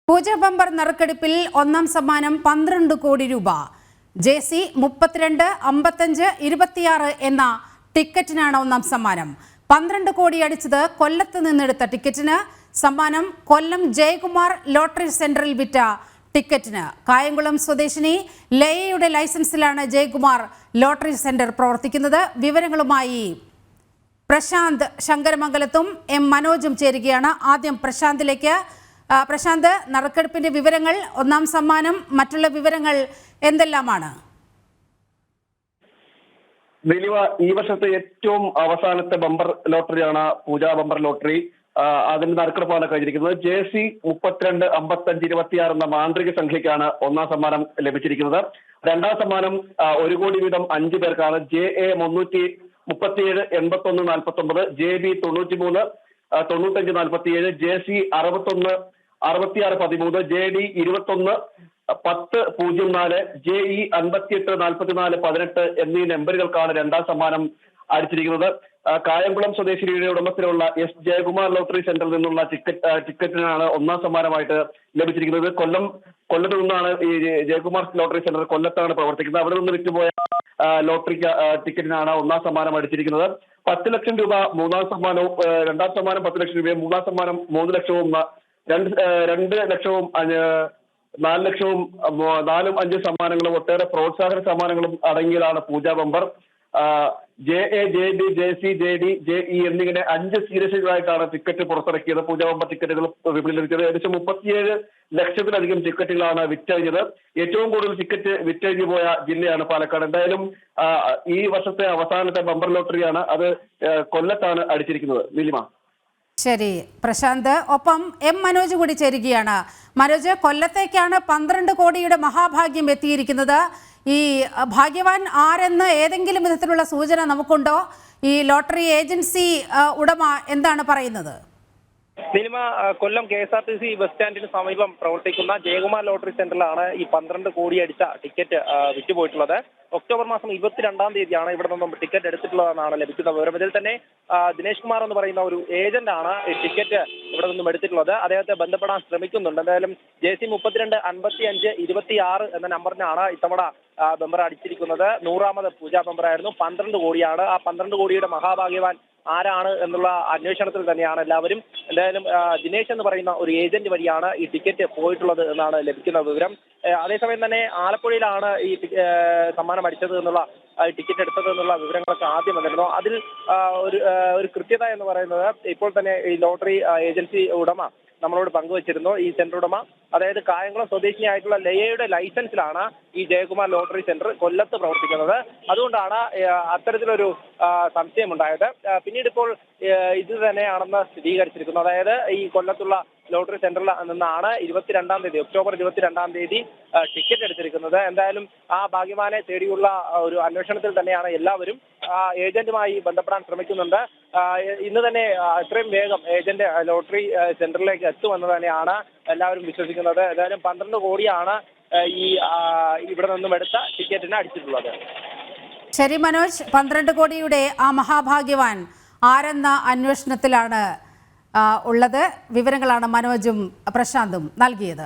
പൂജ bumper നറുക്കെടുപ്പിൽ ഒന്നാം സമ്മാനം 12 കോടി രൂപ. ജെസി 32, 55, 26 എന്ന ടിക്കറ്റിനാണ് ഒന്നാം സമ്മാനം. 12 കോടി അടിച്ചത് കൊല്ലത്ത് നിന്നെടുത്ത ടിക്കറ്റിന്. സമ്മാനം കൊല്ലം ജയകുമാർ ലോട്ടറി സെന്ററിൽ വിറ്റ ടിക്കറ്റിന്. കായംകുളം സ്വദേശിനി ലയയുടെ ലൈസൻസിലാണ് ജയകുമാർ ലോട്ടറി സെന്റർ പ്രവർത്തിക്കുന്നത്. വിവരങ്ങളുമായി പ്രശാന്ത് ശങ്കരമംഗലത്തും എം മനോജും ചേരുകയാണ്. ആദ്യം പ്രശാന്തിലേക്ക്. പ്രശാന്ത്, നറുക്കെടുപ്പിന്റെ വിവരങ്ങൾ, ഒന്നാം സമ്മാനം, മറ്റുള്ള വിവരങ്ങൾ എന്തെല്ലാമാണ്? ഈ വർഷത്തെ ഏറ്റവും അവസാനത്തെ ബമ്പർ ലോട്ടറിയാണ് പൂജ ബമ്പർ ലോട്ടറി. അതിന്റെ നറുക്കെടുപ്പാണ് കഴിഞ്ഞിരിക്കുന്നത്. ജെസി 32, 55, 26 എന്ന മാന്ത്രിക സംഖ്യയ്ക്കാണ് ഒന്നാം സമ്മാനം ലഭിച്ചിരിക്കുന്നത്. രണ്ടാം സമ്മാനം 1 കോടി വീതം 5 പേർക്കാണ്. JA 337, 81, 49, JB 93, 95, 47, JC 61, 66, 13, JD 21, 10, 04, JE 58, 44, 18 എന്നീ നമ്പറുകൾക്കാണ് രണ്ടാം സമ്മാനം അടിച്ചിരിക്കുന്നത്. കായംകുളം സ്വദേശിനിയുടെ ഉടമസ്ഥയിലുള്ള എസ് ജയകുമാർ ലോട്ടറി സെന്ററിൽ നിന്നുള്ള ടിക്കറ്റിനാണ് ഒന്നാം സമ്മാനമായിട്ട് ലഭിച്ചിരിക്കുന്നത്. കൊല്ലത്ത് നിന്നാണ് ഈ ജയകുമാർ ലോട്ടറി സെന്റർ കൊല്ലത്താണ് പ്രവർത്തിക്കുന്നത്. അവിടെ നിന്ന് വിറ്റുപോയ ലോട്ടറി ടിക്കറ്റിനാണ് ഒന്നാം സമ്മാനം അടിച്ചിരിക്കുന്നത്. 10 ലക്ഷം രൂപ മൂന്നാം സമ്മാനവും, രണ്ടാം സമ്മാനം 10 ലക്ഷം രൂപയും, മൂന്നാം സമ്മാനം 3 ലക്ഷവും, 2 ലക്ഷവും, 4 ലക്ഷവും, 4, 5 സമ്മാനങ്ങളും ഒട്ടേറെ പ്രോത്സാഹന സമ്മാനങ്ങളും അടങ്ങിയതാണ് പൂജ bumper. JA, JB, JC, JD, JE എന്നിങ്ങനെ 5 സീരീസുകളായിട്ടാണ് ടിക്കറ്റ് പുറത്തിറക്കിയത്. പൂജ ബമ്പർ ടിക്കറ്റുകൾ വിപണിയിൽ ലഭിച്ചത്. ഏകദേശം 37 ലക്ഷത്തിലധികം ടിക്കറ്റുകളാണ് വിറ്റഴിഞ്ഞത്. ഏറ്റവും കൂടുതൽ ടിക്കറ്റ് വിറ്റഴിഞ്ഞു പോയ ജില്ലയാണ് പാലക്കാട്. എന്തായാലും ഈ വർഷത്തെ അവസാനത്തെ ബമ്പർ ലോട്ടറിയാണ്. അത് കൊല്ലത്താണ് അടിച്ചിരിക്കുന്നത്. നീലിമ. ശരി പ്രശാന്ത്. ഒപ്പം എം മനോജ് കൂടി ചേരുകയാണ്. മനോജ്, കൊല്ലത്തേക്കാണ് 12 കോടിയുടെ മഹാഭാഗ്യം എത്തിയിരിക്കുന്നത്. ഈ ഭാഗ്യവാൻ ആരെന്ന് ഏതെങ്കിലും വിധത്തിലുള്ള സൂചന നമുക്കുണ്ടോ? ഈ ലോട്ടറി ഏജൻസി ഉടമ എന്താണ് പറയുന്നത്? സിനിമ കൊല്ലം KSRTC ബസ് സ്റ്റാൻഡിന് സമീപം പ്രവർത്തിക്കുന്ന ജയകുമാർ ലോട്ടറി സെന്ററിലാണ് ഈ 12 കോടി അടിച്ച ടിക്കറ്റ് വിറ്റുപോയിട്ടുള്ളത്. ഒക്ടോബർ മാസം 22-ാം തീയതിയാണ് ഇവിടെ നിന്നും ടിക്കറ്റ് എടുത്തിട്ടുള്ളതെന്നാണ് ലഭിക്കുന്ന വിവരം. ഇതിൽ തന്നെ ദിനേശ് കുമാർ എന്ന് പറയുന്ന ഒരു ഏജന്റാണ് ഈ ടിക്കറ്റ് ഇവിടെ നിന്നും എടുത്തിട്ടുള്ളത്. അദ്ദേഹത്തെ ബന്ധപ്പെടാൻ ശ്രമിക്കുന്നുണ്ട്. എന്തായാലും JC 32, 55, 26 എന്ന നമ്പറിനാണ് ഇത്തവണ ബമ്പർ അടിച്ചിരിക്കുന്നത്. 100ാമത് പൂജാ ബമ്പറായിരുന്നു. 12 കോടിയാണ്. ആ 12 കോടിയുടെ മഹാഭാഗ്യവാൻ ആരാണ് എന്നുള്ള അന്വേഷണത്തിൽ തന്നെയാണ് എല്ലാവരും. എന്തായാലും ദിനേശ് എന്ന് പറയുന്ന ഒരു ഏജന്റ് വഴിയാണ് ഈ ടിക്കറ്റ് പോയിട്ടുള്ളത് എന്നാണ് ലഭിക്കുന്ന വിവരം. അതേസമയം തന്നെ ആലപ്പുഴയിലാണ് ഈ സമ്മാനം അടിച്ചത് എന്നുള്ള ടിക്കറ്റ് എടുത്തത് എന്നുള്ള വിവരങ്ങളൊക്കെ ആദ്യം വന്നിരുന്നു. അതിൽ ഒരു കൃത്യത എന്ന് പറയുന്നത് ഇപ്പോൾ തന്നെ ഈ ലോട്ടറി ഏജൻസി ഉടമ നമ്മളോട് പങ്കുവച്ചിരുന്നു. ഈ സെന്റർ ഉടമ, അതായത് കായംകുളം സ്വദേശിനിയായിട്ടുള്ള ലയയുടെ ലൈസൻസിലാണ് ഈ ജയകുമാർ ലോട്ടറി സെന്റർ കൊല്ലത്ത് പ്രവർത്തിക്കുന്നത്. അതുകൊണ്ടാണ് അത്തരത്തിലൊരു സംശയമുണ്ടായത്. പിന്നീട് ഇപ്പോൾ ഇത് തന്നെയാണെന്ന് സ്ഥിരീകരിച്ചിരിക്കുന്നു. അതായത് ഈ കൊല്ലത്തുള്ള ലോട്ടറി സെന്ററിൽ നിന്നാണ് 22-ാം തീയതി, ഒക്ടോബർ 22-ാം തീയതി ടിക്കറ്റ് എടുത്തിരിക്കുന്നത്. എന്തായാലും ആ ഭാഗ്യവാനെ തേടിയുള്ള ഒരു അന്വേഷണത്തിൽ തന്നെയാണ് എല്ലാവരും. ഏജന്റുമായി ബന്ധപ്പെടാൻ ശ്രമിക്കുന്നുണ്ട്. ഇന്ന് തന്നെ എത്രയും വേഗം ഏജന്റ് ലോട്ടറി സെന്ററിലേക്ക് എത്തുമെന്ന് തന്നെയാണ് എല്ലാവരും വിശ്വസിക്കുന്നത്. ഏതായാലും 12 കോടിയാണ് ഈ ഇവിടെ നിന്നും എടുത്ത ടിക്കറ്റിന് അടിച്ചിട്ടുള്ളത്. ശരി മനോജ്, 12 കോടിയുടെ ആ മഹാഭാഗ്യവാൻ ആരെന്ന അന്വേഷണത്തിലാണ് ഉള്ളത്. വിവരങ്ങളാണ് മനോജും പ്രശാന്തും നൽകിയത്.